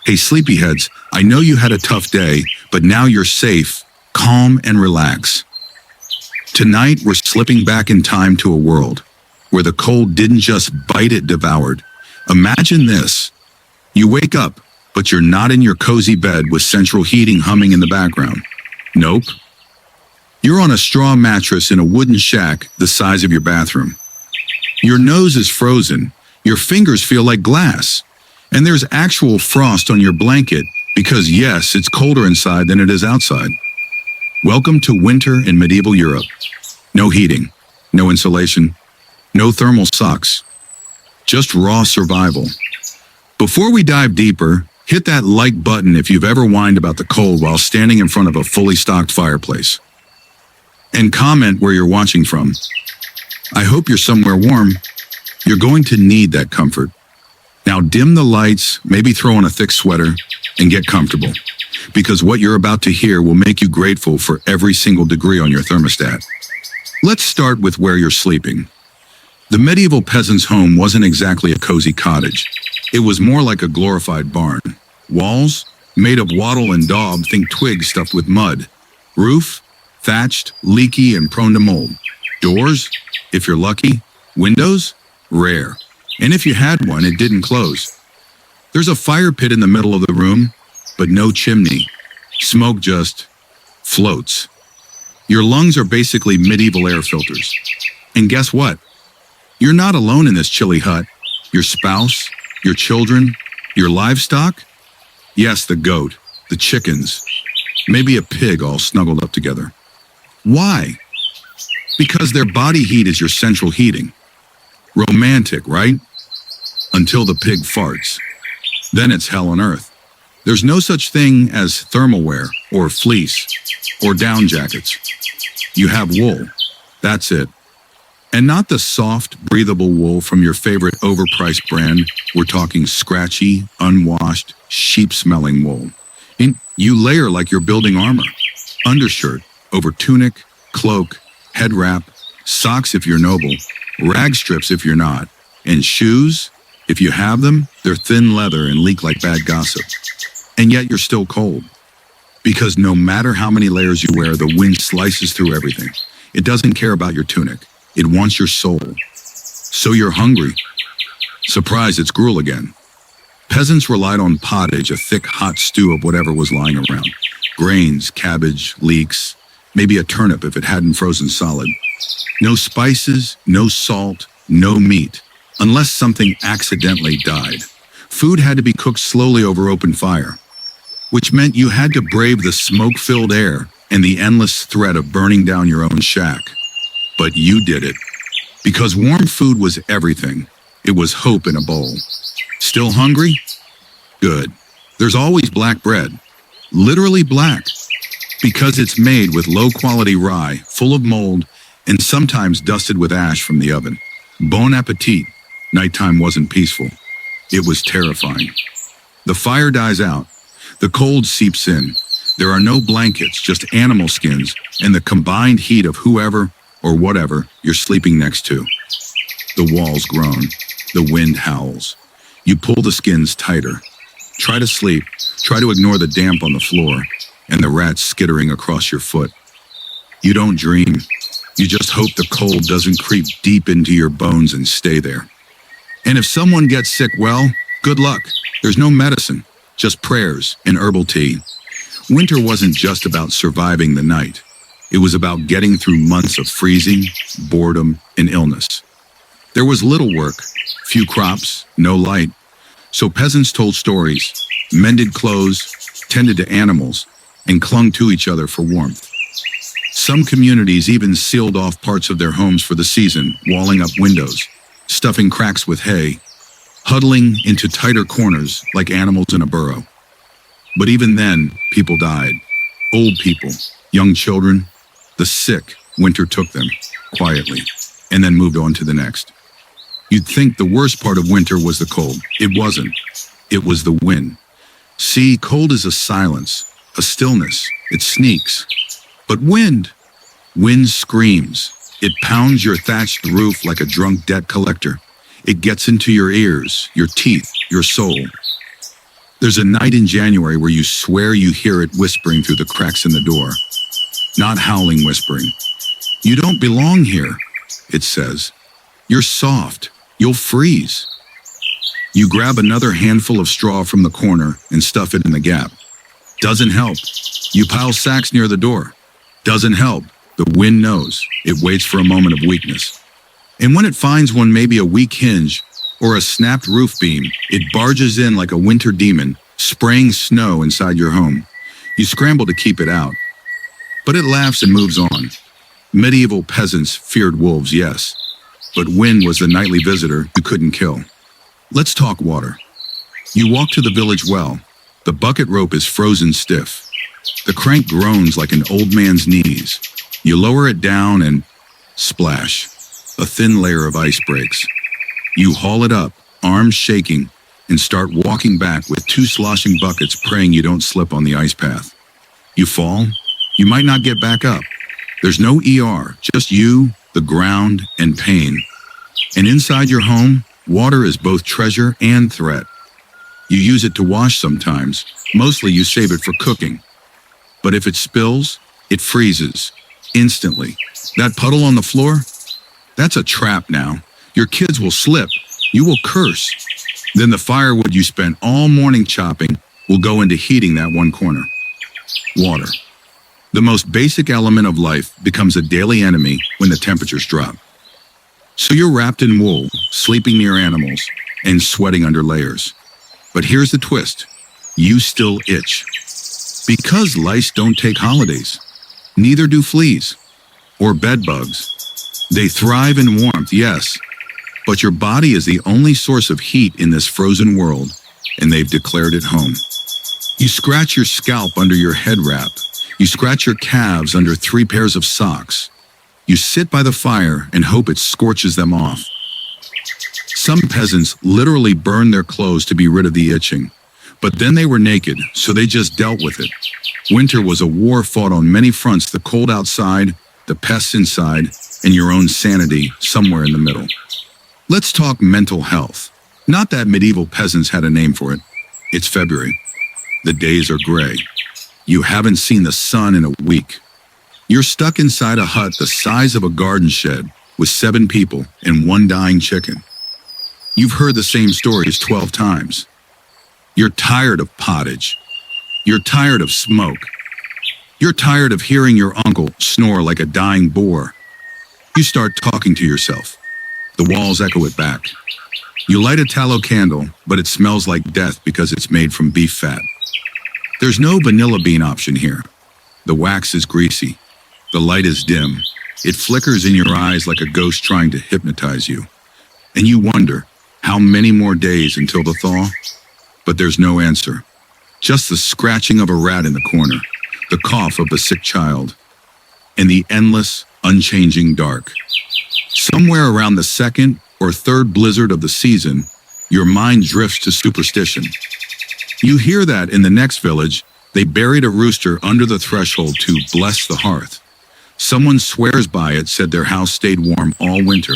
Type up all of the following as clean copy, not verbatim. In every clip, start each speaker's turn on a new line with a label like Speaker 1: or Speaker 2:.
Speaker 1: Hey, sleepyheads, I know you had a tough day, but now you're safe, calm, and relax. Tonight, we're slipping back in time to a world where the cold didn't just bite, it devoured. Imagine this. You wake up, but you're not in your cozy bed with central heating humming in the background. Nope. You're on a straw mattress in a wooden shack the size of your bathroom. Your nose is frozen, your fingers feel like glass, and there's actual frost on your blanket because, yes, it's colder inside than it is outside. Welcome to winter in medieval Europe. No heating, no insulation, no thermal socks, just raw survival. Before we dive deeper, hit that like button if you've ever whined about the cold while standing in front of a fully stocked fireplace. And comment where you're watching from. I hope you're somewhere warm. You're going to need that comfort. Now dim the lights, maybe throw on a thick sweater, and get comfortable. Because what you're about to hear will make you grateful for every single degree on your thermostat. Let's start with where you're sleeping. The medieval peasant's home wasn't exactly a cozy cottage. It was more like a glorified barn. Walls, made of wattle and daub, think twigs stuffed with mud. Roof, thatched, leaky, and prone to mold. Doors, if you're lucky. Windows, rare. And if you had one, it didn't close. There's a fire pit in the middle of the room, but no chimney. Smoke just floats. Your lungs are basically medieval air filters. And guess what? You're not alone in this chilly hut. Your spouse, your children, your livestock? Yes, the goat, the chickens, maybe a pig all snuggled up together. Why? Because their body heat is your central heating. Romantic, right? Until the pig farts. Then it's hell on earth. There's no such thing as thermal wear or fleece or down jackets. You have wool. That's it. And not the soft, breathable wool from your favorite overpriced brand. We're talking scratchy, unwashed, sheep-smelling wool. And you layer like you're building armor. Undershirt over tunic, cloak, head wrap, socks if you're noble, rag strips if you're not, and shoes, if you have them, they're thin leather and leak like bad gossip. And yet you're still cold. Because no matter how many layers you wear, the wind slices through everything. It doesn't care about your tunic. It wants your soul. So you're hungry. Surprise, it's gruel again. Peasants relied on pottage, a thick, hot stew of whatever was lying around. Grains, cabbage, leeks, maybe a turnip if it hadn't frozen solid. No spices, no salt, no meat, unless something accidentally died. Food had to be cooked slowly over open fire, which meant you had to brave the smoke-filled air and the endless threat of burning down your own shack. But you did it. Because warm food was everything. It was hope in a bowl. Still hungry? Good. There's always black bread. Literally black. Because it's made with low-quality rye, full of mold, and sometimes dusted with ash from the oven. Bon appetit. Nighttime wasn't peaceful. It was terrifying. The fire dies out. The cold seeps in. There are no blankets, just animal skins, and the combined heat of whoever or whatever you're sleeping next to. The walls groan. The wind howls. You pull the skins tighter. Try to sleep. Try to ignore the damp on the floor and the rats skittering across your foot. You don't dream. You just hope the cold doesn't creep deep into your bones and stay there. And if someone gets sick, well, good luck. There's no medicine, just prayers and herbal tea. Winter wasn't just about surviving the night. It was about getting through months of freezing, boredom, and illness. There was little work, few crops, no light. So peasants told stories, mended clothes, tended to animals, and clung to each other for warmth. Some communities even sealed off parts of their homes for the season, walling up windows, stuffing cracks with hay, huddling into tighter corners like animals in a burrow. But even then, people died. Old people, young children, the sick. Winter took them, quietly, and then moved on to the next. You'd think the worst part of winter was the cold. It wasn't. It was the wind. See, cold is a silence, a stillness. It sneaks. But wind screams. It pounds your thatched roof like a drunk debt collector. It gets into your ears, your teeth, your soul. There's a night in January where you swear you hear it whispering through the cracks in the door. Not howling whispering. You don't belong here, it says. You're soft. You'll freeze. You grab another handful of straw from the corner and stuff it in the gap. Doesn't help. You pile sacks near the door. Doesn't help. The wind knows. It waits for a moment of weakness. And when it finds one, maybe a weak hinge or a snapped roof beam, it barges in like a winter demon, spraying snow inside your home. You scramble to keep it out. But it laughs and moves on. Medieval peasants feared wolves, yes. But wind was the nightly visitor you couldn't kill. Let's talk water. You walk to the village well. The bucket rope is frozen stiff. The crank groans like an old man's knees. You lower it down and splash. A thin layer of ice breaks. You haul it up, arms shaking, and start walking back with two sloshing buckets, praying you don't slip on the ice path. You fall. You might not get back up. There's no ER, just you, the ground, and pain. And inside your home, water is both treasure and threat. You use it to wash sometimes. Mostly you save it for cooking. But if it spills, it freezes. Instantly. That puddle on the floor? That's a trap now. Your kids will slip. You will curse. Then the firewood you spent all morning chopping will go into heating that one corner. Water. The most basic element of life becomes a daily enemy when the temperatures drop. So you're wrapped in wool, sleeping near animals, and sweating under layers. But here's the twist. You still itch. Because lice don't take holidays. Neither do fleas. Or bed bugs. They thrive in warmth, yes. But your body is the only source of heat in this frozen world, and they've declared it home. You scratch your scalp under your head wrap. You scratch your calves under 3 pairs of socks. You sit by the fire and hope it scorches them off. Some peasants literally burned their clothes to be rid of the itching. But then they were naked, so they just dealt with it. Winter was a war fought on many fronts, the cold outside, the pests inside, and your own sanity somewhere in the middle. Let's talk mental health. Not that medieval peasants had a name for it. It's February. The days are gray. You haven't seen the sun in a week. You're stuck inside a hut the size of a garden shed with 7 people and 1 dying chicken. You've heard the same stories 12 times. You're tired of pottage. You're tired of smoke. You're tired of hearing your uncle snore like a dying boar. You start talking to yourself. The walls echo it back. You light a tallow candle, but it smells like death because it's made from beef fat. There's no vanilla bean option here. The wax is greasy. The light is dim. It flickers in your eyes like a ghost trying to hypnotize you. And you wonder, how many more days until the thaw? But there's no answer. Just the scratching of a rat in the corner, the cough of a sick child, and the endless, unchanging dark. Somewhere around the 2nd or 3rd blizzard of the season, your mind drifts to superstition. You hear that in the next village, they buried a rooster under the threshold to bless the hearth. Someone swears by it, said their house stayed warm all winter.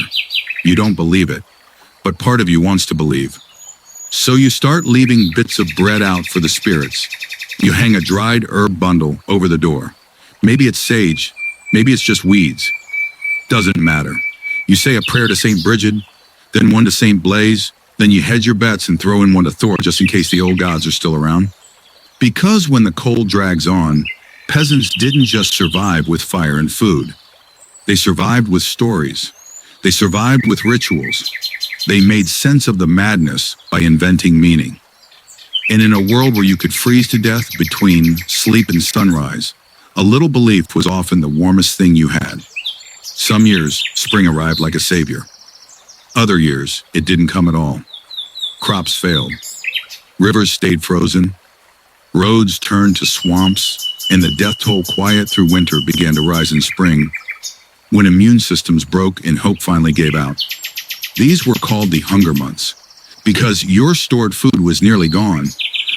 Speaker 1: You don't believe it, but part of you wants to believe. So you start leaving bits of bread out for the spirits. You hang a dried herb bundle over the door. Maybe it's sage, maybe it's just weeds. Doesn't matter. You say a prayer to St. Bridget, then one to St. Blaise, then you hedge your bets and throw in one to Thor just in case the old gods are still around. Because when the cold drags on, peasants didn't just survive with fire and food. They survived with stories. They survived with rituals. They made sense of the madness by inventing meaning. And in a world where you could freeze to death between sleep and sunrise, a little belief was often the warmest thing you had. Some years, spring arrived like a savior. Other years, it didn't come at all. Crops failed. Rivers stayed frozen. Roads turned to swamps, and the death toll quiet through winter began to rise in spring, when immune systems broke and hope finally gave out. These were called the hunger months, because your stored food was nearly gone,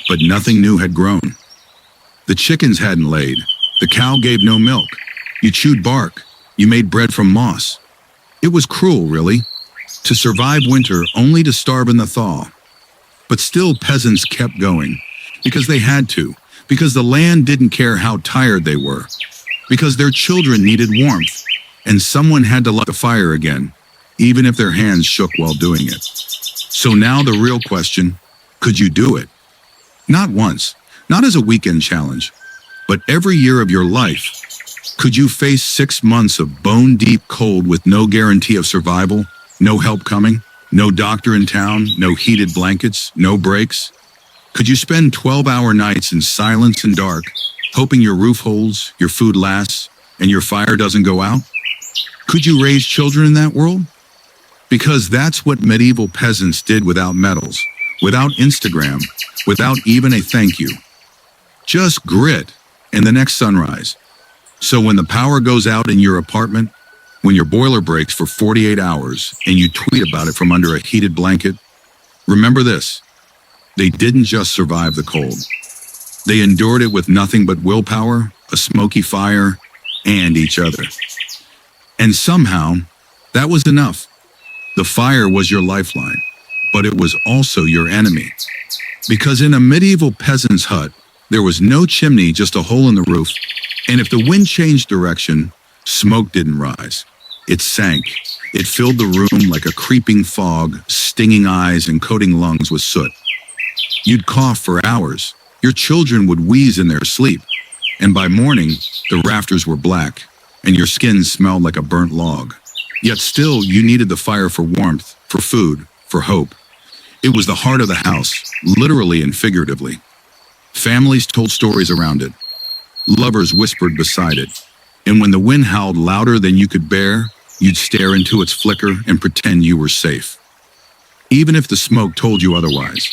Speaker 1: but nothing new had grown. The chickens hadn't laid. The cow gave no milk. You chewed bark. You made bread from moss. It was cruel, really, to survive winter only to starve in the thaw. But still, peasants kept going. Because they had to. Because the land didn't care how tired they were. Because their children needed warmth. And someone had to light the fire again, even if their hands shook while doing it. So now the real question, could you do it? Not once, not as a weekend challenge, but every year of your life. Could you face 6 months of bone-deep cold with no guarantee of survival, no help coming, no doctor in town, no heated blankets, no breaks? Could you spend 12-hour nights in silence and dark, hoping your roof holds, your food lasts, and your fire doesn't go out? Could you raise children in that world? Because that's what medieval peasants did without medals, without Instagram, without even a thank you. Just grit and the next sunrise. So when the power goes out in your apartment, when your boiler breaks for 48 hours and you tweet about it from under a heated blanket, remember this: they didn't just survive the cold. They endured it with nothing but willpower, a smoky fire, and each other. And somehow, that was enough. The fire was your lifeline, but it was also your enemy. Because in a medieval peasant's hut, there was no chimney, just a hole in the roof. And if the wind changed direction, smoke didn't rise. It sank. It filled the room like a creeping fog, stinging eyes and coating lungs with soot. You'd cough for hours. Your children would wheeze in their sleep. And by morning, the rafters were black, and your skin smelled like a burnt log. Yet still, you needed the fire for warmth, for food, for hope. It was the heart of the house, literally and figuratively. Families told stories around it. Lovers whispered beside it. And when the wind howled louder than you could bear, you'd stare into its flicker and pretend you were safe. Even if the smoke told you otherwise.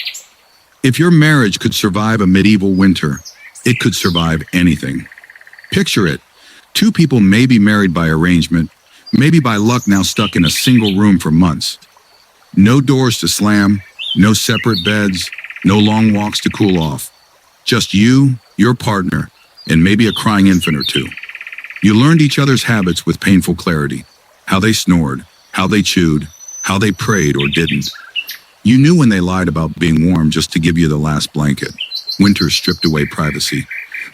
Speaker 1: If your marriage could survive a medieval winter, it could survive anything. Picture it. 2 people may be married by arrangement, maybe by luck now stuck in a single room for months. No doors to slam, no separate beds, no long walks to cool off. Just you, your partner, and maybe a crying infant or 2. You learned each other's habits with painful clarity. How they snored, how they chewed, how they prayed or didn't. You knew when they lied about being warm just to give you the last blanket. Winter stripped away privacy.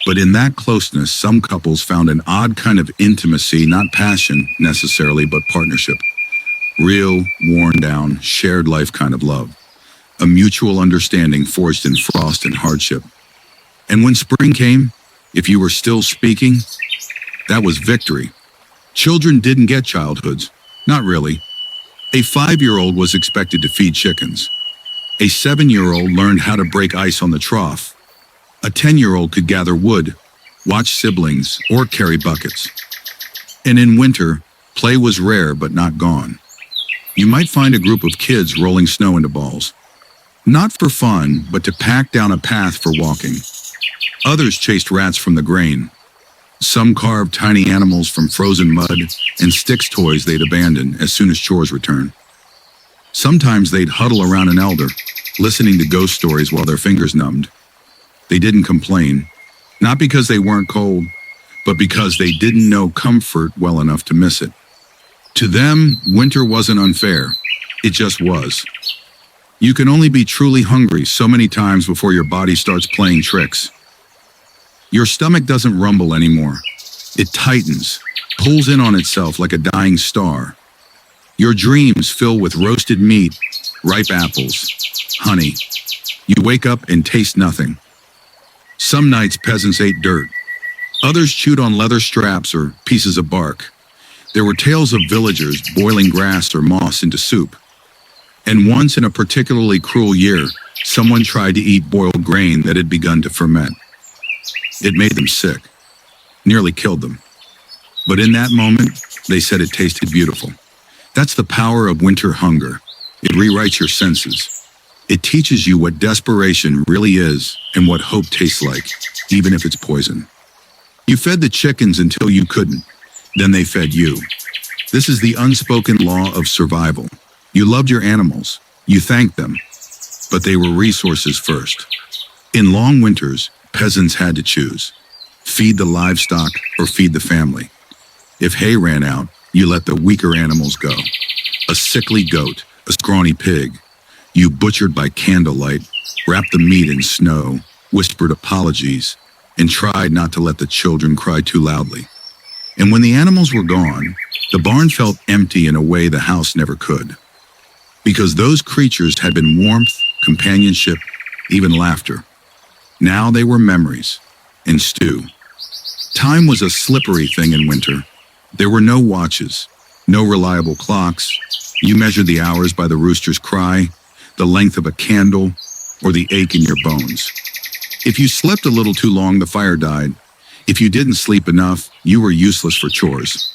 Speaker 1: But in that closeness, some couples found an odd kind of intimacy, not passion necessarily, but partnership. Real, worn down, shared life kind of love. A mutual understanding forged in frost and hardship. And when spring came, if you were still speaking, that was victory. Children didn't get childhoods. Not really. A 5-year-old was expected to feed chickens. A 7-year-old learned how to break ice on the trough. A 10-year-old could gather wood, watch siblings, or carry buckets. And in winter, play was rare but not gone. You might find a group of kids rolling snow into balls. Not for fun, but to pack down a path for walking. Others chased rats from the grain. Some carved tiny animals from frozen mud and sticks toys they'd abandon as soon as chores returned. Sometimes they'd huddle around an elder, listening to ghost stories while their fingers numbed. They didn't complain, not because they weren't cold, but because they didn't know comfort well enough to miss it. To them, winter wasn't unfair. It just was. You can only be truly hungry so many times before your body starts playing tricks. Your stomach doesn't rumble anymore. It tightens, pulls in on itself like a dying star. Your dreams fill with roasted meat, ripe apples, honey. You wake up and taste nothing. Some nights peasants ate dirt. Others chewed on leather straps or pieces of bark. There were tales of villagers boiling grass or moss into soup. And once in a particularly cruel year, someone tried to eat boiled grain that had begun to ferment. It made them sick, nearly killed them. But in that moment, they said it tasted beautiful. That's the power of winter hunger. It rewrites your senses. It teaches you what desperation really is and what hope tastes like, even if it's poison. You fed the chickens until you couldn't. Then they fed you. This is the unspoken law of survival. You loved your animals. You thanked them. But they were resources first. In long winters, peasants had to choose. Feed the livestock or feed the family. If hay ran out, you let the weaker animals go. A sickly goat, a scrawny pig. You butchered by candlelight, wrapped the meat in snow, whispered apologies, and tried not to let the children cry too loudly. And when the animals were gone, the barn felt empty in a way the house never could. Because those creatures had been warmth, companionship, even laughter. Now they were memories and stew. Time was a slippery thing in winter. There were no watches, no reliable clocks. You measured the hours by the rooster's cry, the length of a candle, or the ache in your bones. If you slept a little too long, the fire died. If you didn't sleep enough, you were useless for chores.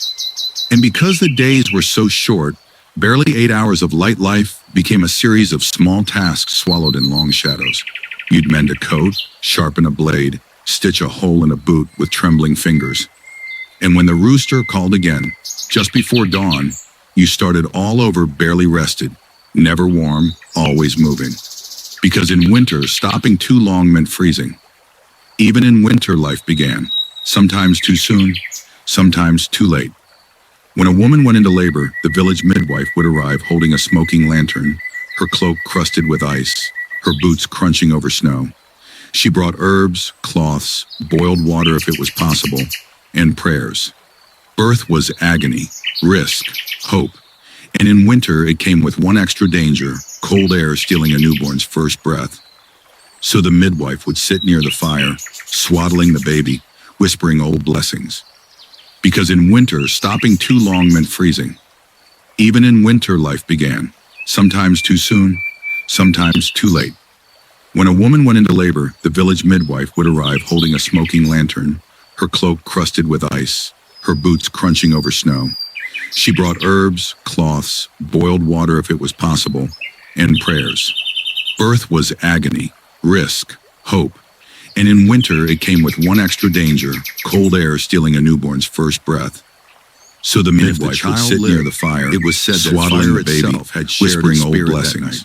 Speaker 1: And because the days were so short, barely 8 hours of light life became a series of small tasks swallowed in long shadows. You'd mend a coat, sharpen a blade, stitch a hole in a boot with trembling fingers. And when the rooster called again, just before dawn, you started all over, barely rested, never warm, always moving. Because in winter, stopping too long meant freezing. Even in winter, life began, sometimes too soon, sometimes too late. When a woman went into labor, the village midwife would arrive holding a smoking lantern, her cloak crusted with ice, her boots crunching over snow. She brought herbs, cloths, boiled water if it was possible, and prayers. Birth was agony, risk, hope. And in winter, it came with one extra danger, cold air stealing a newborn's first breath. So the midwife would sit near the fire, swaddling the baby, whispering old blessings. Because in winter, stopping too long meant freezing. Even in winter, life began, sometimes too soon, sometimes too late. When a woman went into labor, the village midwife would arrive holding a smoking lantern, her cloak crusted with ice, her boots crunching over snow. She brought herbs, cloths, boiled water if it was possible, and prayers. Birth was agony, risk, hope. And in winter, it came with one extra danger, cold air stealing a newborn's first breath. So the midwife would sit near the fire, it was said swaddling the baby, whispering old blessings.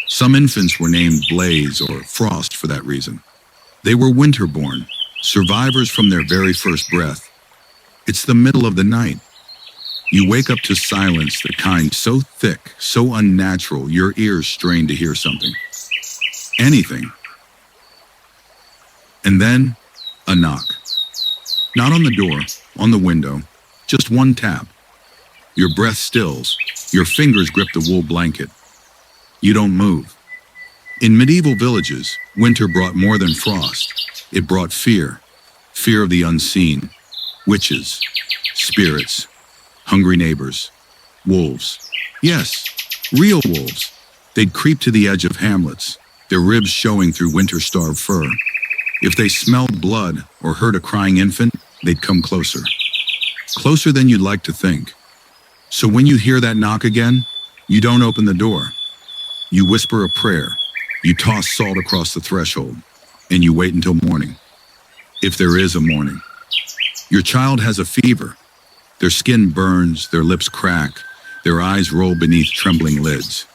Speaker 1: Some infants were named Blaze or Frost for that reason. They were winter-born, survivors from their very first breath. It's the middle of the night. You wake up to silence, the kind so thick, so unnatural, your ears strain to hear something. Anything. And then, a knock. Not on the door, on the window, just one tap. Your breath stills, your fingers grip the wool blanket. You don't move. In medieval villages, winter brought more than frost. It brought fear. Fear of the unseen. Witches. Spirits. Hungry neighbors. Wolves. Yes, real wolves. They'd creep to the edge of hamlets, their ribs showing through winter-starved fur. If they smelled blood or heard a crying infant, they'd come closer. Closer than you'd like to think. So when you hear that knock again, you don't open the door. You whisper a prayer, you toss salt across the threshold, and you wait until morning. If there is a morning. Your child has a fever. Their skin burns, their lips crack, their eyes roll beneath trembling lids.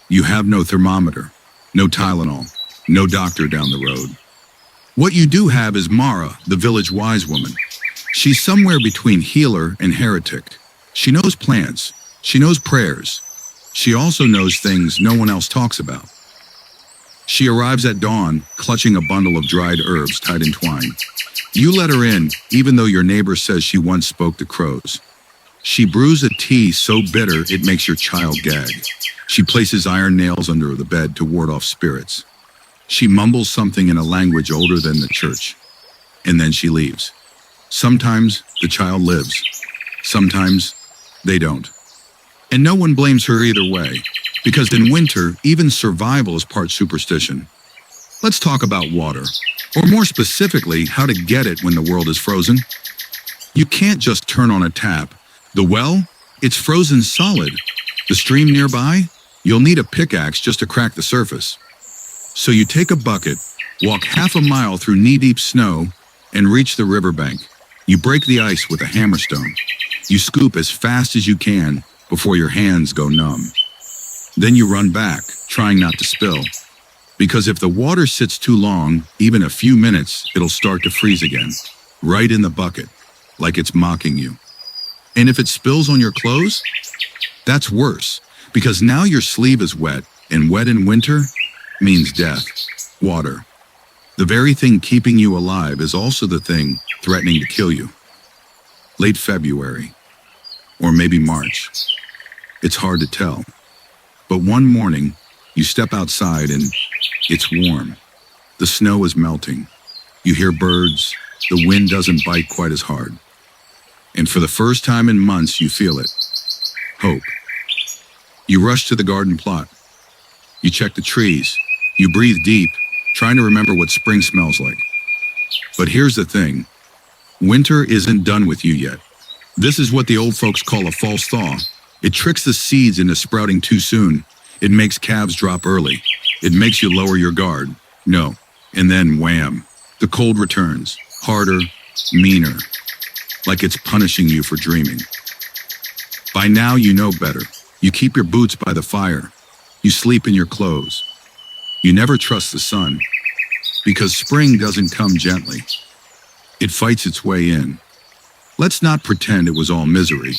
Speaker 1: You have no thermometer, no Tylenol, no doctor down the road. What you do have is Mara, the village wise woman. She's somewhere between healer and heretic. She knows plants, she knows prayers. She also knows things no one else talks about. She arrives at dawn, clutching a bundle of dried herbs tied in twine. You let her in, even though your neighbor says she once spoke to crows. She brews a tea so bitter it makes your child gag. She places iron nails under the bed to ward off spirits. She mumbles something in a language older than the church, and then she leaves. Sometimes the child lives. Sometimes they don't. And no one blames her either way, because in winter, even survival is part superstition. Let's talk about water, or more specifically, how to get it when the world is frozen. You can't just turn on a tap. The well, it's frozen solid. The stream nearby, you'll need a pickaxe just to crack the surface. So you take a bucket, walk half a mile through knee-deep snow, and reach the riverbank. You break the ice with a hammerstone. You scoop as fast as you can before your hands go numb. Then you run back, trying not to spill. Because if the water sits too long, even a few minutes, it'll start to freeze again, right in the bucket, like it's mocking you. And if it spills on your clothes, that's worse, because now your sleeve is wet, and wet in winter means death, water. The very thing keeping you alive is also the thing threatening to kill you. Late February, or maybe March. It's hard to tell. But one morning, you step outside and it's warm. The snow is melting. You hear birds. The wind doesn't bite quite as hard. And for the first time in months, you feel it. Hope. You rush to the garden plot. You check the trees. You breathe deep, trying to remember what spring smells like. But here's the thing. Winter isn't done with you yet. This is what the old folks call a false thaw. It tricks the seeds into sprouting too soon. It makes calves drop early. It makes you lower your guard. No. And then wham. The cold returns. Harder, meaner. Like it's punishing you for dreaming. By now you know better. You keep your boots by the fire. You sleep in your clothes. You never trust the sun. Because spring doesn't come gently. It fights its way in. Let's not pretend it was all misery.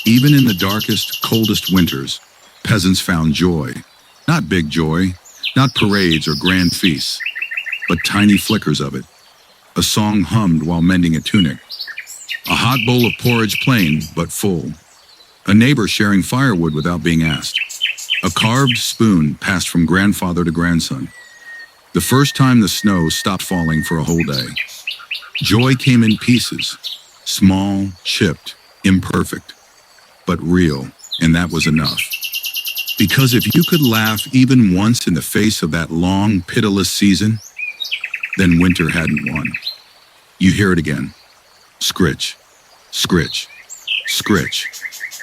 Speaker 1: Even in the darkest, coldest winters, peasants found joy. Not big joy, not parades or grand feasts, but tiny flickers of it. A song hummed while mending a tunic. A hot bowl of porridge plain, but full. A neighbor sharing firewood without being asked. A carved spoon passed from grandfather to grandson. The first time the snow stopped falling for a whole day. Joy came in pieces. Small, chipped, imperfect, but real, and that was enough. Because if you could laugh even once in the face of that long, pitiless season, then winter hadn't won. You hear it again. Scritch, scritch, scritch.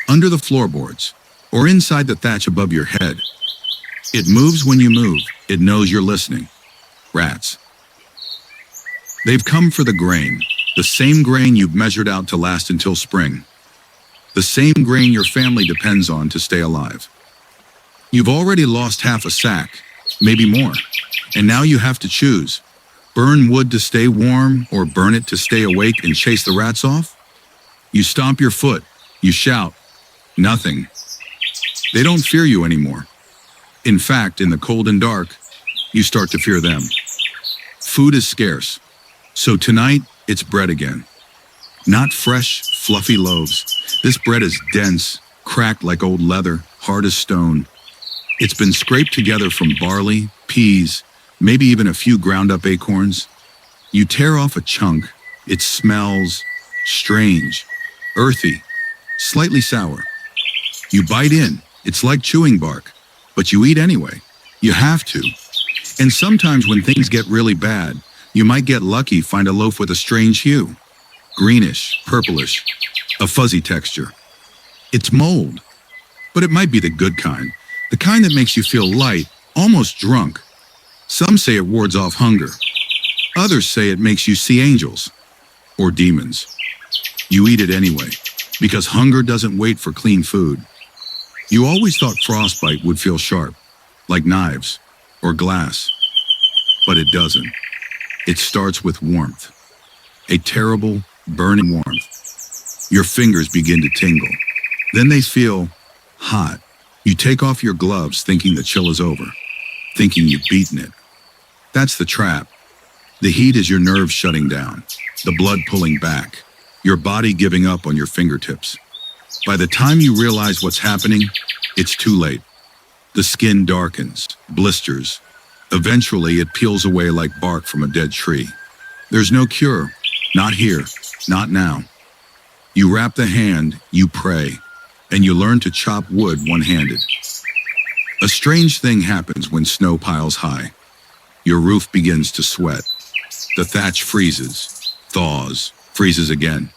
Speaker 1: Under the floorboards, or inside the thatch above your head. It moves when you move. It knows you're listening. Rats. They've come for the grain. The same grain you've measured out to last until spring. The same grain your family depends on to stay alive. You've already lost half a sack, maybe more, and now you have to choose. Burn wood to stay warm or burn it to stay awake and chase the rats off? You stomp your foot, you shout, nothing. They don't fear you anymore. In fact, in the cold and dark, you start to fear them. Food is scarce, so tonight it's bread again. Not fresh, fluffy loaves. This bread is dense, cracked like old leather, hard as stone. It's been scraped together from barley, peas, maybe even a few ground-up acorns. You tear off a chunk. It smells strange, earthy, slightly sour. You bite in. It's like chewing bark, but you eat anyway. You have to. And sometimes when things get really bad, you might get lucky, find a loaf with a strange hue. Greenish, purplish, a fuzzy texture. It's mold, but it might be the good kind, the kind that makes you feel light, almost drunk. Some say it wards off hunger. Others say it makes you see angels or demons. You eat it anyway, because hunger doesn't wait for clean food. You always thought frostbite would feel sharp, like knives or glass, but it doesn't. It starts with warmth, a terrible, burning warmth. Your fingers begin to tingle. Then they feel hot. You take off your gloves thinking the chill is over, thinking you've beaten it. That's the trap. The heat is your nerves shutting down, the blood pulling back, your body giving up on your fingertips. By the time you realize what's happening, it's too late. The skin darkens, blisters. Eventually, it peels away like bark from a dead tree. There's no cure. Not here. Not now. You wrap the hand, you pray, and you learn to chop wood one-handed. A strange thing happens when snow piles high. Your roof begins to sweat. The thatch freezes, thaws, freezes again.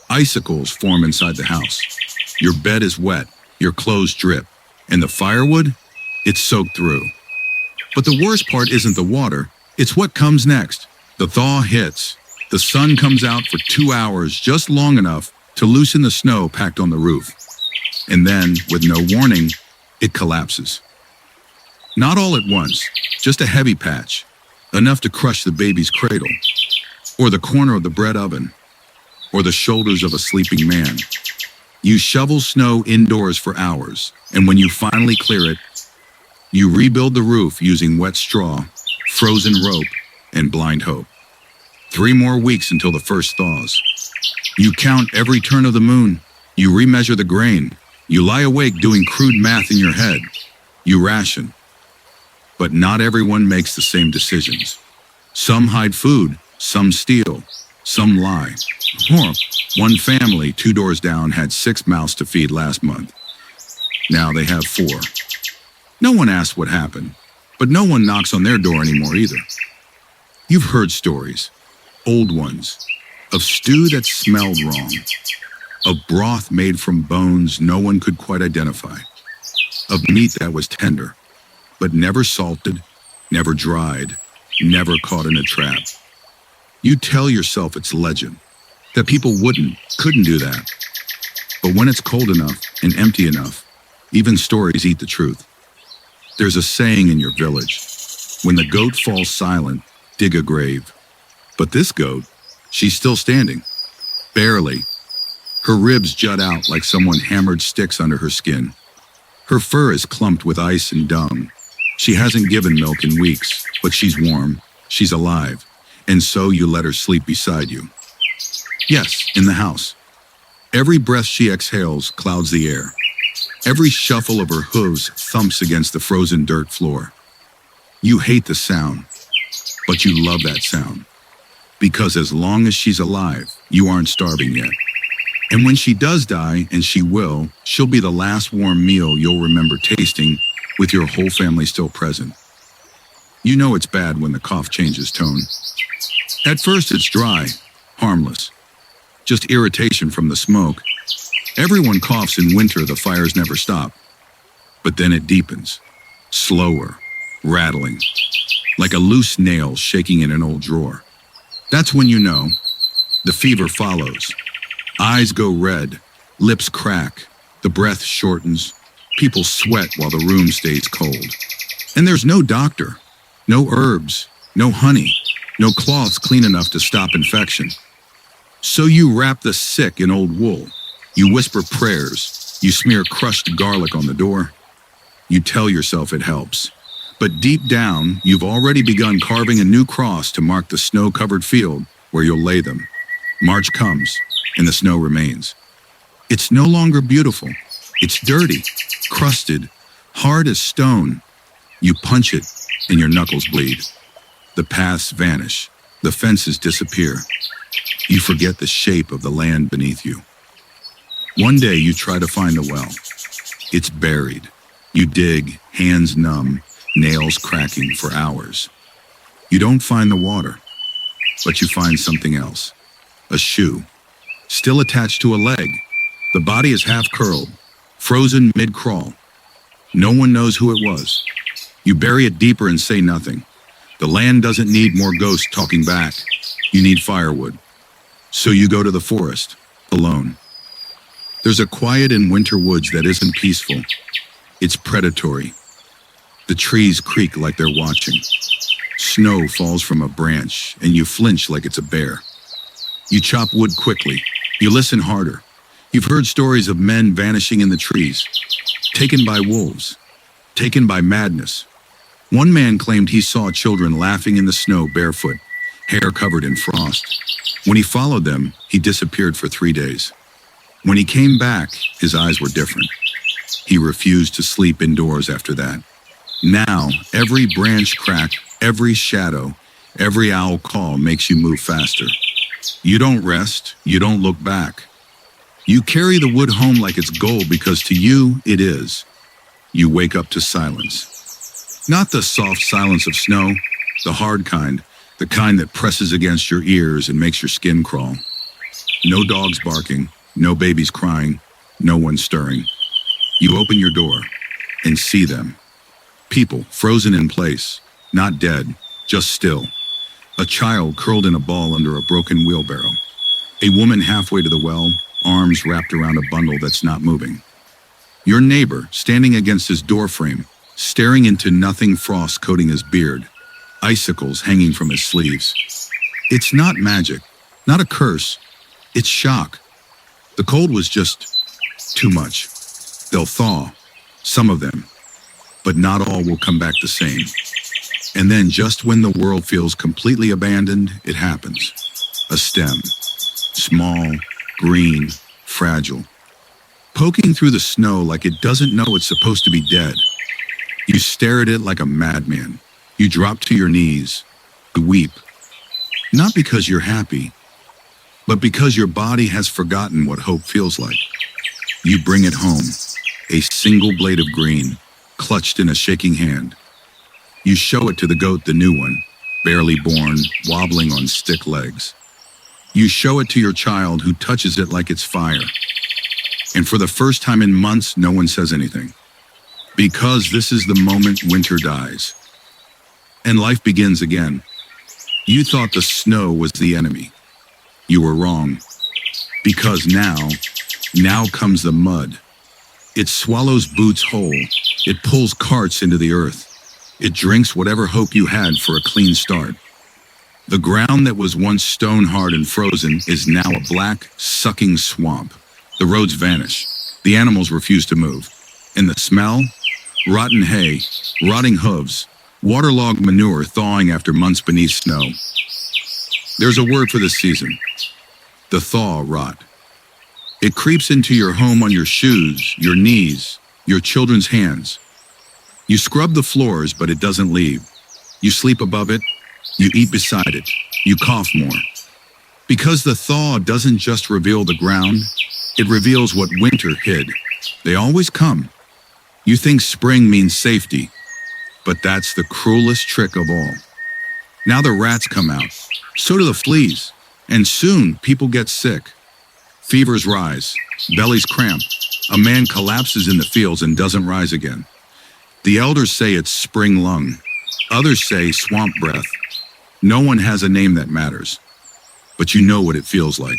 Speaker 1: Icicles form inside the house. Your bed is wet, your clothes drip, and the firewood, it's soaked through. But the worst part isn't the water, it's what comes next. The thaw hits. The sun comes out for 2 hours, just long enough to loosen the snow packed on the roof. And then, with no warning, it collapses. Not all at once, just a heavy patch, enough to crush the baby's cradle, or the corner of the bread oven, or the shoulders of a sleeping man. You shovel snow indoors for hours, and when you finally clear it, you rebuild the roof using wet straw, frozen rope, and blind hope. 3 more weeks until the first thaws. You count every turn of the moon. You remeasure the grain. You lie awake doing crude math in your head. You ration. But not everyone makes the same decisions. Some hide food, some steal, some lie. One family 2 doors down had 6 mouths to feed last month. Now they have 4. No one asks what happened, but no one knocks on their door anymore either. You've heard stories, old ones, of stew that smelled wrong, of broth made from bones no one could quite identify, of meat that was tender, but never salted, never dried, never caught in a trap. You tell yourself it's legend, that people couldn't do that. But when it's cold enough and empty enough, even stories eat the truth. There's a saying in your village, when the goat falls silent, dig a grave. But this goat, she's still standing, barely. Her ribs jut out like someone hammered sticks under her skin. Her fur is clumped with ice and dung. She hasn't given milk in weeks, but she's warm, she's alive, and so you let her sleep beside you. Yes, in the house. Every breath she exhales clouds the air. Every shuffle of her hooves thumps against the frozen dirt floor. You hate the sound, but you love that sound. Because as long as she's alive, you aren't starving yet. And when she does die, and she will, she'll be the last warm meal you'll remember tasting with your whole family still present. You know it's bad when the cough changes tone. At first it's dry, harmless, just irritation from the smoke. Everyone coughs in winter, the fires never stop. But then it deepens, slower, rattling, like a loose nail shaking in an old drawer. That's when you know the fever follows. Eyes go red, lips crack, the breath shortens, people sweat while the room stays cold. And there's no doctor, no herbs, no honey, no cloths clean enough to stop infection. So you wrap the sick in old wool. You whisper prayers. You smear crushed garlic on the door. You tell yourself it helps. But deep down, you've already begun carving a new cross to mark the snow-covered field where you'll lay them. March comes, and the snow remains. It's no longer beautiful. It's dirty, crusted, hard as stone. You punch it, and your knuckles bleed. The paths vanish. The fences disappear. You forget the shape of the land beneath you. One day you try to find a well. It's buried. You dig, hands numb, nails cracking for hours. You don't find the water, but you find something else. A shoe, still attached to a leg. The body is half curled, frozen mid-crawl. No one knows who it was. You bury it deeper and say nothing. The land doesn't need more ghosts talking back. You need firewood. So you go to the forest, alone. There's a quiet in winter woods that isn't peaceful. It's predatory. The trees creak like they're watching. Snow falls from a branch, and you flinch like it's a bear. You chop wood quickly. You listen harder. You've heard stories of men vanishing in the trees, taken by wolves, taken by madness. One man claimed he saw children laughing in the snow barefoot, hair covered in frost. When he followed them, he disappeared for 3 days. When he came back, his eyes were different. He refused to sleep indoors after that. Now, every branch crack, every shadow, every owl call makes you move faster. You don't rest, you don't look back. You carry the wood home like it's gold because to you, it is. You wake up to silence. Not the soft silence of snow, the hard kind, the kind that presses against your ears and makes your skin crawl. No dogs barking, no babies crying, no one stirring. You open your door and see them. People frozen in place, not dead, just still. A child curled in a ball under a broken wheelbarrow. A woman halfway to the well, arms wrapped around a bundle that's not moving. Your neighbor standing against his doorframe, staring into nothing, frost coating his beard, icicles hanging from his sleeves. It's not magic, not a curse, it's shock. The cold was just too much. They'll thaw, some of them, but not all will come back the same. And then just when the world feels completely abandoned, it happens. A stem. Small, green, fragile. Poking through the snow like it doesn't know it's supposed to be dead. You stare at it like a madman. You drop to your knees. You weep. Not because you're happy, but because your body has forgotten what hope feels like. You bring it home, a single blade of green, clutched in a shaking hand. You show it to the goat, the new one, barely born, wobbling on stick legs. You show it to your child, who touches it like it's fire. And for the first time in months, no one says anything. Because this is the moment winter dies. And life begins again. You thought the snow was the enemy. You were wrong. Because now comes the mud. It swallows boots whole. It pulls carts into the earth. It drinks whatever hope you had for a clean start. The ground that was once stone hard and frozen is now a black, sucking swamp. The roads vanish. The animals refuse to move. And the smell? Rotten hay, rotting hooves, waterlogged manure thawing after months beneath snow. There's a word for this season. The thaw rot. It creeps into your home on your shoes, your knees, your children's hands. You scrub the floors, but it doesn't leave. You sleep above it. You eat beside it. You cough more. Because the thaw doesn't just reveal the ground, it reveals what winter hid. They always come. You think spring means safety, but that's the cruelest trick of all. Now the rats come out. So do the fleas. And soon people get sick. Fevers rise. Bellies cramp. A man collapses in the fields and doesn't rise again. The elders say it's spring lung. Others say swamp breath. No one has a name that matters. But you know what it feels like.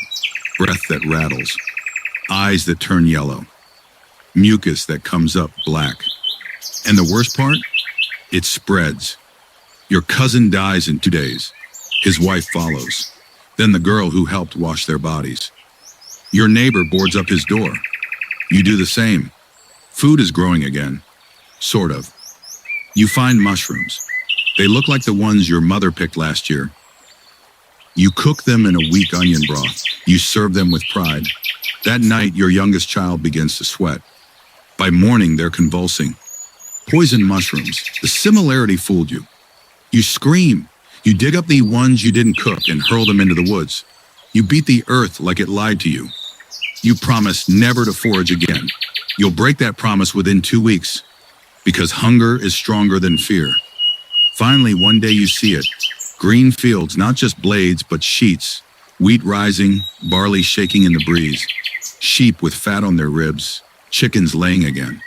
Speaker 1: Breath that rattles. Eyes that turn yellow. Mucus that comes up black. And the worst part? It spreads. Your cousin dies in 2 days. His wife follows. Then the girl who helped wash their bodies. Your neighbor boards up his door. You do the same. Food is growing again. Sort of. You find mushrooms. They look like the ones your mother picked last year. You cook them in a weak onion broth. You serve them with pride. That night, your youngest child begins to sweat. By morning, they're convulsing. Poison mushrooms. The similarity fooled you. You scream. You dig up the ones you didn't cook and hurl them into the woods. You beat the earth like it lied to you. You promise never to forage again. You'll break that promise within 2 weeks, because hunger is stronger than fear. Finally, one day you see it. Green fields, not just blades, but sheets. Wheat rising, barley shaking in the breeze. Sheep with fat on their ribs. Chickens laying again.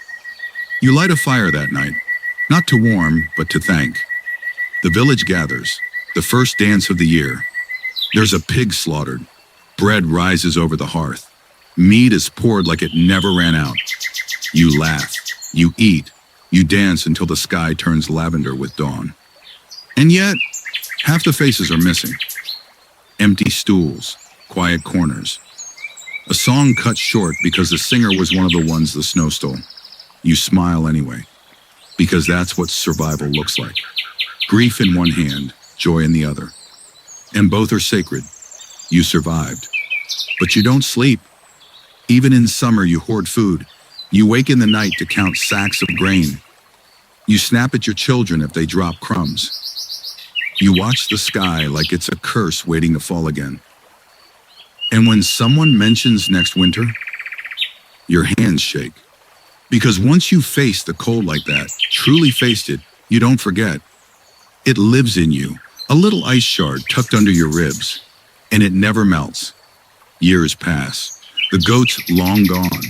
Speaker 1: You light a fire that night, not to warm, but to thank. The village gathers, the first dance of the year. There's a pig slaughtered. Bread rises over the hearth. Meat is poured like it never ran out. You laugh, you eat, you dance until the sky turns lavender with dawn. And yet, half the faces are missing. Empty stools, quiet corners. A song cut short because the singer was one of the ones the snow stole. You smile anyway, because that's what survival looks like. Grief in one hand, joy in the other. And both are sacred. You survived. But you don't sleep. Even in summer, you hoard food. You wake in the night to count sacks of grain. You snap at your children if they drop crumbs. You watch the sky like it's a curse waiting to fall again. And when someone mentions next winter, your hands shake. Because once you face the cold like that, truly faced it, you don't forget. It lives in you, a little ice shard tucked under your ribs, and it never melts. Years pass. The goat's long gone.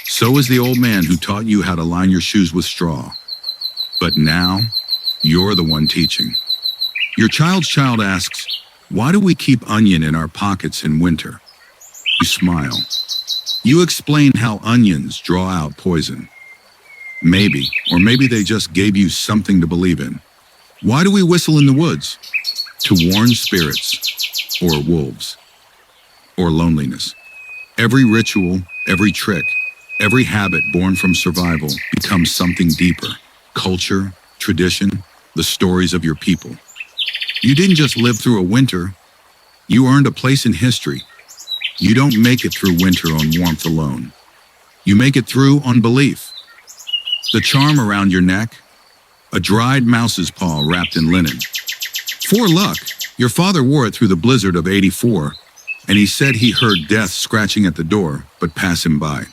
Speaker 1: So is the old man who taught you how to line your shoes with straw. But now, you're the one teaching. Your child's child asks, why do we keep onion in our pockets in winter? You smile. You explain how onions draw out poison. Maybe, or maybe they just gave you something to believe in. Why do we whistle in the woods? To warn spirits, or wolves, or loneliness. Every ritual, every trick, every habit born from survival becomes something deeper. Culture, tradition, the stories of your people. You didn't just live through a winter, you earned a place in history. You don't make it through winter on warmth alone. You make it through on belief. The charm around your neck, a dried mouse's paw wrapped in linen. For luck, your father wore it through the blizzard of '84, and he said he heard death scratching at the door, but pass him by.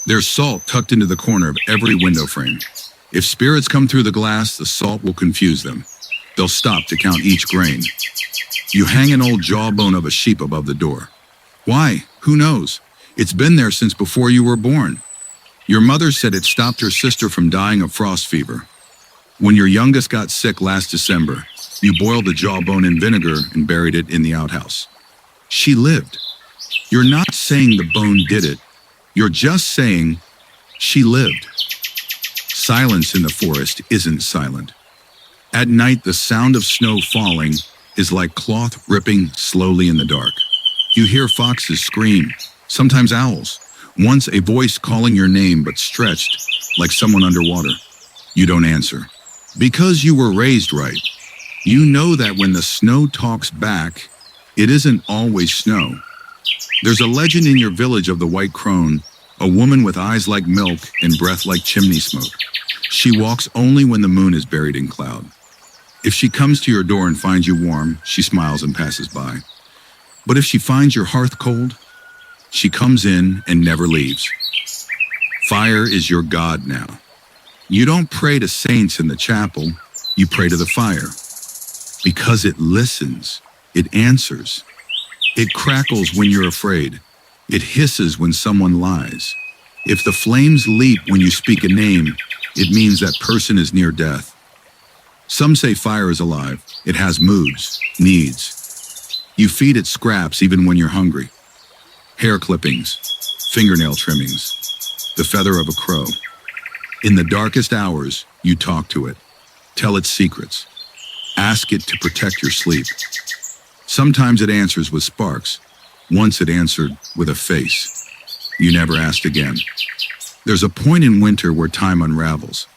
Speaker 1: There's salt tucked into the corner of every window frame. If spirits come through the glass, the salt will confuse them. They'll stop to count each grain. You hang an old jawbone of a sheep above the door. Why? Who knows? It's been there since before you were born. Your mother said it stopped her sister from dying of frost fever. When your youngest got sick last December, you boiled the jawbone in vinegar and buried it in the outhouse. She lived. You're not saying the bone did it. You're just saying she lived. Silence in the forest isn't silent. At night, the sound of snow falling is like cloth ripping slowly in the dark. You hear foxes scream, sometimes owls. Once a voice calling your name but stretched, like someone underwater. You don't answer. Because you were raised right. You know that when the snow talks back, it isn't always snow. There's a legend in your village of the white crone, a woman with eyes like milk and breath like chimney smoke. She walks only when the moon is buried in cloud. If she comes to your door and finds you warm, she smiles and passes by. But if she finds your hearth cold, she comes in and never leaves. Fire is your god now. You don't pray to saints in the chapel, you pray to the fire. Because it listens, it answers. It crackles when you're afraid. It hisses when someone lies. If the flames leap when you speak a name, it means that person is near death. Some say fire is alive. It has moods, needs. You feed it scraps even when you're hungry. Hair clippings, fingernail trimmings, the feather of a crow. In the darkest hours, you talk to it. Tell it secrets. Ask it to protect your sleep. Sometimes it answers with sparks. Once it answered with a face. You never asked again. There's a point in winter where time unravels.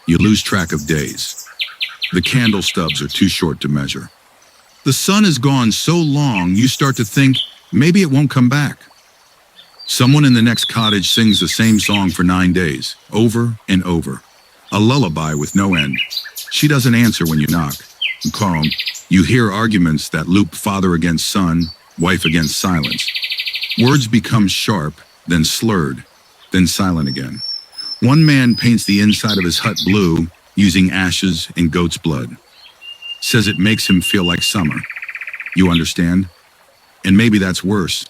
Speaker 1: You lose track of days. The candle stubs are too short to measure. The sun is gone so long, you start to think maybe it won't come back. Someone in the next cottage sings the same song for 9 days, over and over. A lullaby with no end. She doesn't answer when you knock. Calm, you hear arguments that loop father against son, wife against silence. Words become sharp, then slurred, then silent again. One man paints the inside of his hut blue using ashes and goat's blood. Says it makes him feel like summer. You understand? And maybe that's worse.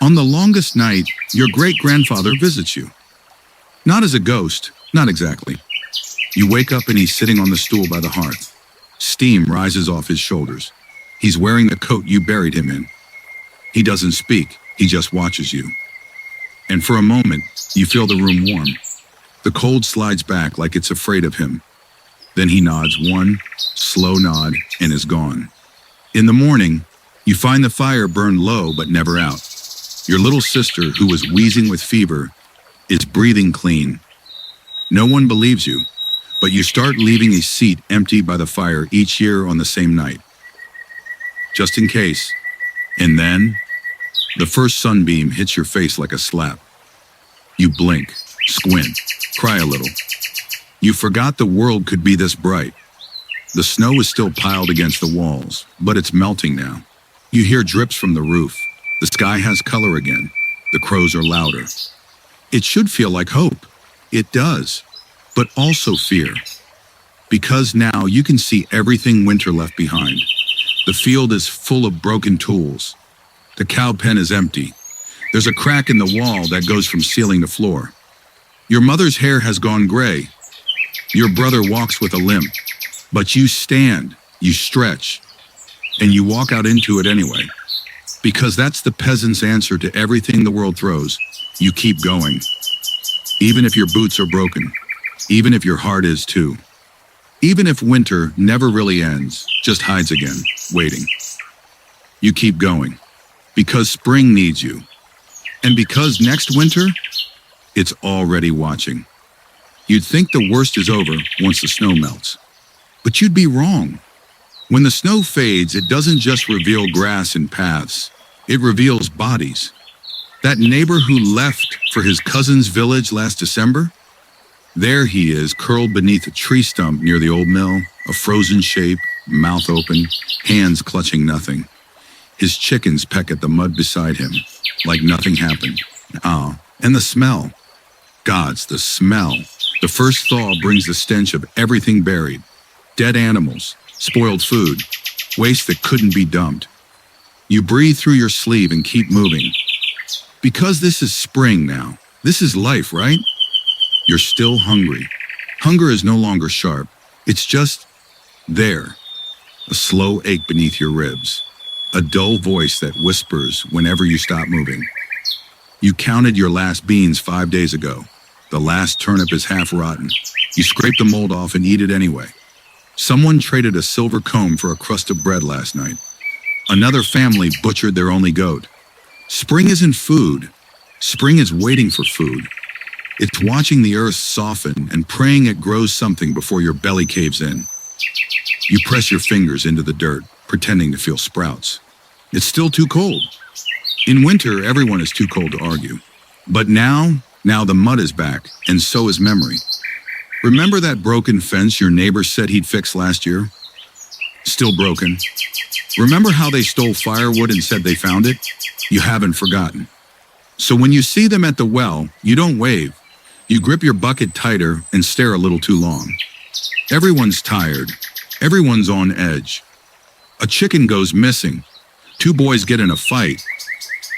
Speaker 1: On the longest night, your great-grandfather visits you. Not as a ghost, not exactly. You wake up and he's sitting on the stool by the hearth. Steam rises off his shoulders. He's wearing the coat you buried him in. He doesn't speak, he just watches you. And for a moment, you feel the room warm. The cold slides back like it's afraid of him. Then he nods one slow nod and is gone. In the morning, you find the fire burned low but never out. Your little sister, who was wheezing with fever, is breathing clean. No one believes you, but you start leaving a seat empty by the fire each year on the same night. Just in case. And then, the first sunbeam hits your face like a slap. You blink, squint, cry a little. You forgot the world could be this bright. The snow is still piled against the walls, but it's melting now. You hear drips from the roof. The sky has color again. The crows are louder. It should feel like hope. It does, but also fear. Because now you can see everything winter left behind. The field is full of broken tools. The cow pen is empty. There's a crack in the wall that goes from ceiling to floor. Your mother's hair has gone gray. Your brother walks with a limp. But you stand, you stretch, and you walk out into it anyway. Because that's the peasant's answer to everything the world throws. You keep going. Even if your boots are broken. Even if your heart is too. Even if winter never really ends, just hides again, waiting. You keep going. Because spring needs you. And because next winter, it's already watching. You'd think the worst is over once the snow melts. But you'd be wrong. When the snow fades, it doesn't just reveal grass and paths. It reveals bodies. That neighbor who left for his cousin's village last December? There he is, curled beneath a tree stump near the old mill, a frozen shape, mouth open, hands clutching nothing. His chickens peck at the mud beside him, like nothing happened. And the smell. Gods, the smell. The first thaw brings the stench of everything buried. Dead animals, spoiled food, waste that couldn't be dumped. You breathe through your sleeve and keep moving. Because this is spring now. This is life, right? You're still hungry. Hunger is no longer sharp. It's just there. A slow ache beneath your ribs. A dull voice that whispers whenever you stop moving. You counted your last beans 5 days ago. The last turnip is half rotten. You scrape the mold off and eat it anyway. Someone traded a silver comb for a crust of bread last night. Another family butchered their only goat. Spring isn't food. Spring is waiting for food. It's watching the earth soften and praying it grows something before your belly caves in. You press your fingers into the dirt, pretending to feel sprouts. It's still too cold. In winter, everyone is too cold to argue. But now the mud is back, and so is memory. Remember that broken fence your neighbor said he'd fix last year? Still broken. Remember how they stole firewood and said they found it? You haven't forgotten. So when you see them at the well, you don't wave. You grip your bucket tighter and stare a little too long. Everyone's tired. Everyone's on edge. A chicken goes missing. 2 boys get in a fight.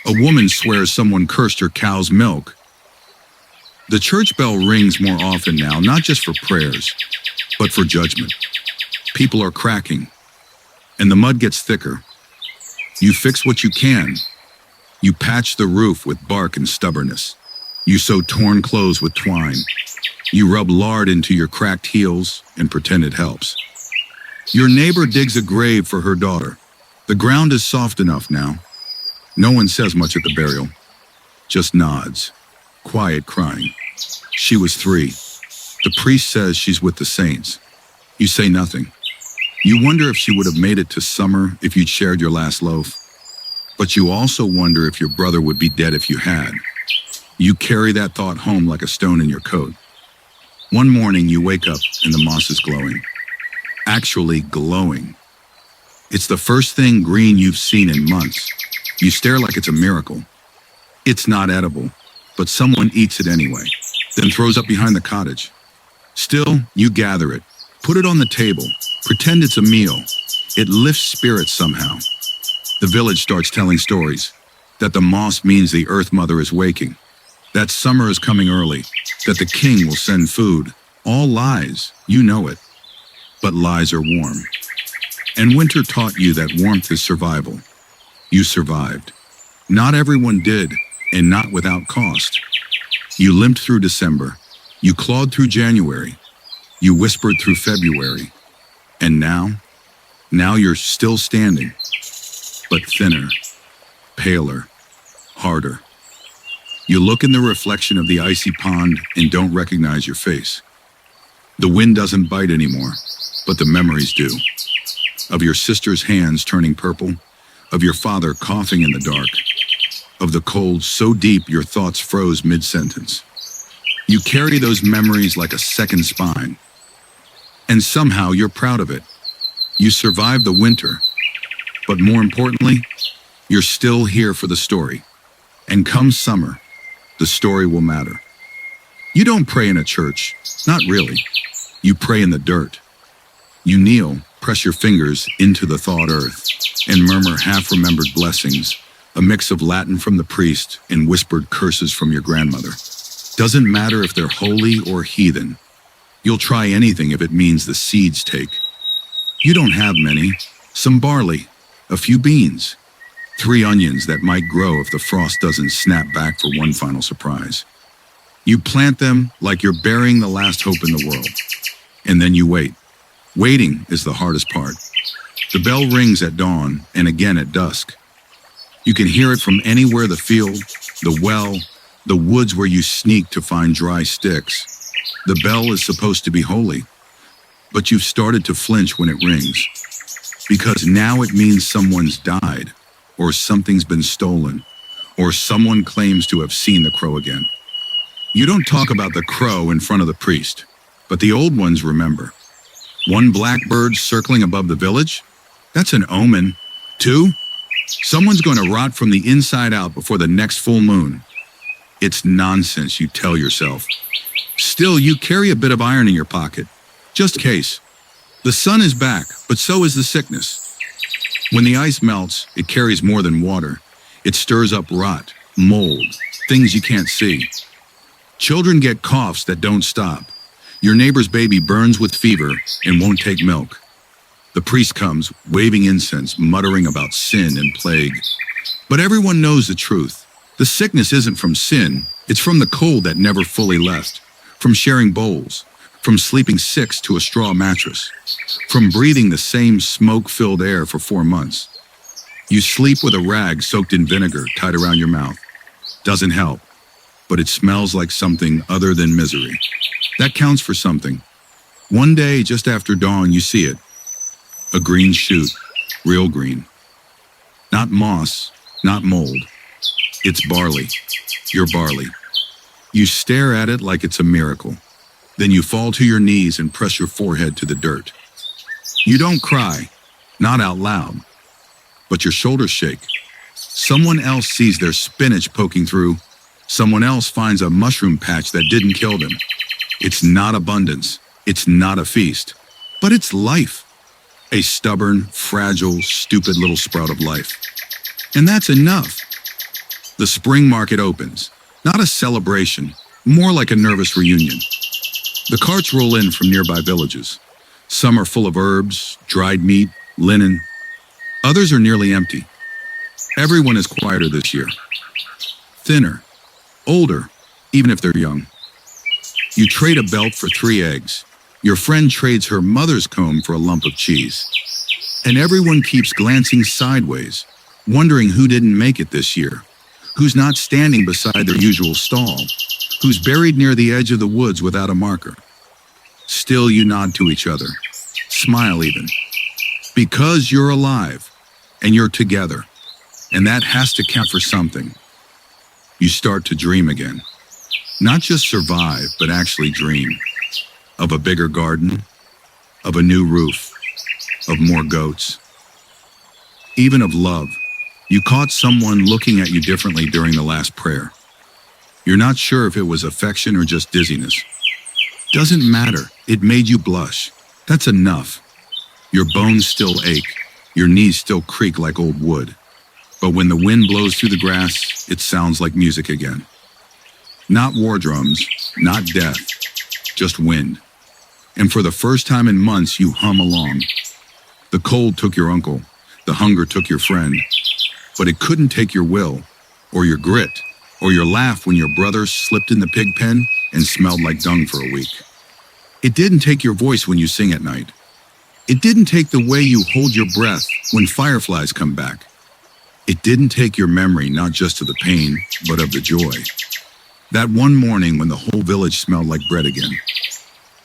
Speaker 1: A woman swears someone cursed her cow's milk. The church bell rings more often now, not just for prayers, but for judgment. People are cracking, and the mud gets thicker. You fix what you can. You patch the roof with bark and stubbornness. You sew torn clothes with twine. You rub lard into your cracked heels and pretend it helps. Your neighbor digs a grave for her daughter. The ground is soft enough now. No one says much at the burial, just nods, quiet crying. She was 3. The priest says she's with the saints. You say nothing. You wonder if she would have made it to summer if you'd shared your last loaf. But you also wonder if your brother would be dead if you had. You carry that thought home like a stone in your coat. One morning you wake up and the moss is glowing. Actually glowing. It's the first thing green you've seen in months. You stare like it's a miracle. It's not edible, but someone eats it anyway, then throws up behind the cottage. Still, you gather it, put it on the table, pretend it's a meal. It lifts spirits somehow. The village starts telling stories, that the moss means the Earth Mother is waking, that summer is coming early, that the king will send food. All lies, you know it. But lies are warm. And winter taught you that warmth is survival. You survived. Not everyone did, and not without cost. You limped through December. You clawed through January. You whispered through February. And now you're still standing, but thinner, paler, harder. You look in the reflection of the icy pond and don't recognize your face. The wind doesn't bite anymore, but the memories do. Of your sister's hands turning purple, of your father coughing in the dark, of the cold so deep your thoughts froze mid-sentence. You carry those memories like a second spine. And somehow you're proud of it. You survived the winter, but more importantly, you're still here for the story. And come summer, the story will matter. You don't pray in a church, not really. You pray in the dirt. You kneel, press your fingers into the thawed earth, and murmur half-remembered blessings, a mix of Latin from the priest and whispered curses from your grandmother. Doesn't matter if they're holy or heathen. You'll try anything if it means the seeds take. You don't have many. Some barley, a few beans, 3 onions that might grow if the frost doesn't snap back for one final surprise. You plant them like you're burying the last hope in the world. And then you wait. Waiting is the hardest part. The bell rings at dawn and again at dusk. You can hear it from anywhere: the field, the well, the woods where you sneak to find dry sticks. The bell is supposed to be holy, but you've started to flinch when it rings, because now it means someone's died, or something's been stolen, or someone claims to have seen the crow again. You don't talk about the crow in front of the priest, but the old ones remember. One blackbird circling above the village? That's an omen. Two? Someone's going to rot from the inside out before the next full moon. It's nonsense, you tell yourself. Still, you carry a bit of iron in your pocket, just in case. The sun is back, but so is the sickness. When the ice melts, it carries more than water. It stirs up rot, mold, things you can't see. Children get coughs that don't stop. Your neighbor's baby burns with fever and won't take milk. The priest comes, waving incense, muttering about sin and plague. But everyone knows the truth. The sickness isn't from sin, it's from the cold that never fully left, from sharing bowls, from sleeping six to a straw mattress, from breathing the same smoke-filled air for 4 months. You sleep with a rag soaked in vinegar tied around your mouth. Doesn't help, but it smells like something other than misery. That counts for something. One day, just after dawn, you see it. A green shoot, real green. Not moss, not mold. It's barley, your barley. You stare at it like it's a miracle. Then you fall to your knees and press your forehead to the dirt. You don't cry, not out loud, but your shoulders shake. Someone else sees their spinach poking through. Someone else finds a mushroom patch that didn't kill them. It's not abundance, it's not a feast, but it's life. A stubborn, fragile, stupid little sprout of life. And that's enough. The spring market opens, not a celebration, more like a nervous reunion. The carts roll in from nearby villages. Some are full of herbs, dried meat, linen. Others are nearly empty. Everyone is quieter this year. Thinner, older, even if they're young. You trade a belt for 3 eggs. Your friend trades her mother's comb for a lump of cheese. And everyone keeps glancing sideways, wondering who didn't make it this year, who's not standing beside their usual stall, who's buried near the edge of the woods without a marker. Still you nod to each other, smile even, because you're alive, and you're together, and that has to count for something. You start to dream again. Not just survive, but actually dream. Of a bigger garden, of a new roof, of more goats. Even of love. You caught someone looking at you differently during the last prayer. You're not sure if it was affection or just dizziness. Doesn't matter, it made you blush. That's enough. Your bones still ache, your knees still creak like old wood. But when the wind blows through the grass, it sounds like music again. Not war drums, not death, just wind. And for the first time in months, you hum along. The cold took your uncle, the hunger took your friend, but it couldn't take your will, or your grit, or your laugh when your brother slipped in the pig pen and smelled like dung for a week. It didn't take your voice when you sing at night. It didn't take the way you hold your breath when fireflies come back. It didn't take your memory not just of the pain, but of the joy. That one morning when the whole village smelled like bread again.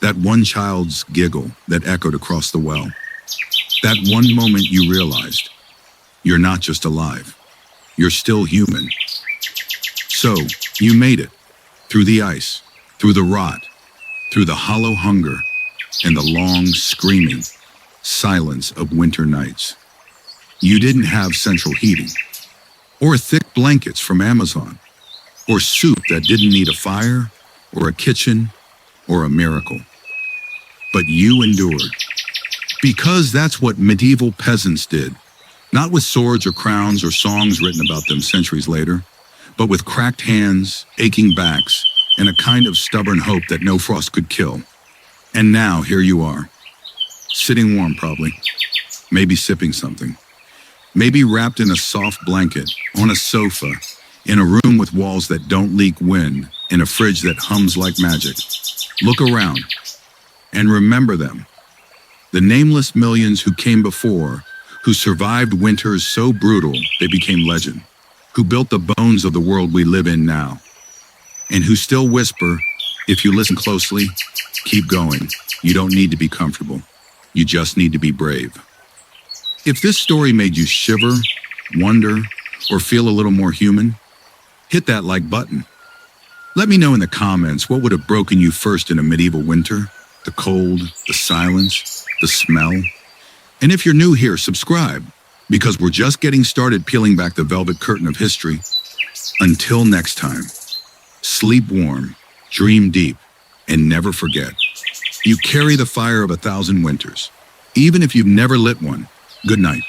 Speaker 1: That one child's giggle that echoed across the well. That one moment you realized, you're not just alive, you're still human. So, you made it, through the ice, through the rot, through the hollow hunger, and the long, screaming silence of winter nights. You didn't have central heating, or thick blankets from Amazon, or soup that didn't need a fire, or a kitchen, or a miracle. But you endured. Because that's what medieval peasants did, not with swords or crowns or songs written about them centuries later, but with cracked hands, aching backs, and a kind of stubborn hope that no frost could kill. And now here you are, sitting warm probably, maybe sipping something, maybe wrapped in a soft blanket, on a sofa, in a room with walls that don't leak wind, in a fridge that hums like magic. Look around and remember them. The nameless millions who came before, who survived winters so brutal they became legend, who built the bones of the world we live in now, and who still whisper, If you listen closely, keep going. You don't need to be comfortable. You just need to be brave. If this story made you shiver, wonder, or feel a little more human, hit that like button. Let me know in the comments what would have broken you first in a medieval winter. The cold, the silence, the smell. And if you're new here, subscribe, because we're just getting started peeling back the velvet curtain of history. Until next time, sleep warm, dream deep, and never forget, you carry the fire of 1,000 winters. Even if you've never lit one, good night.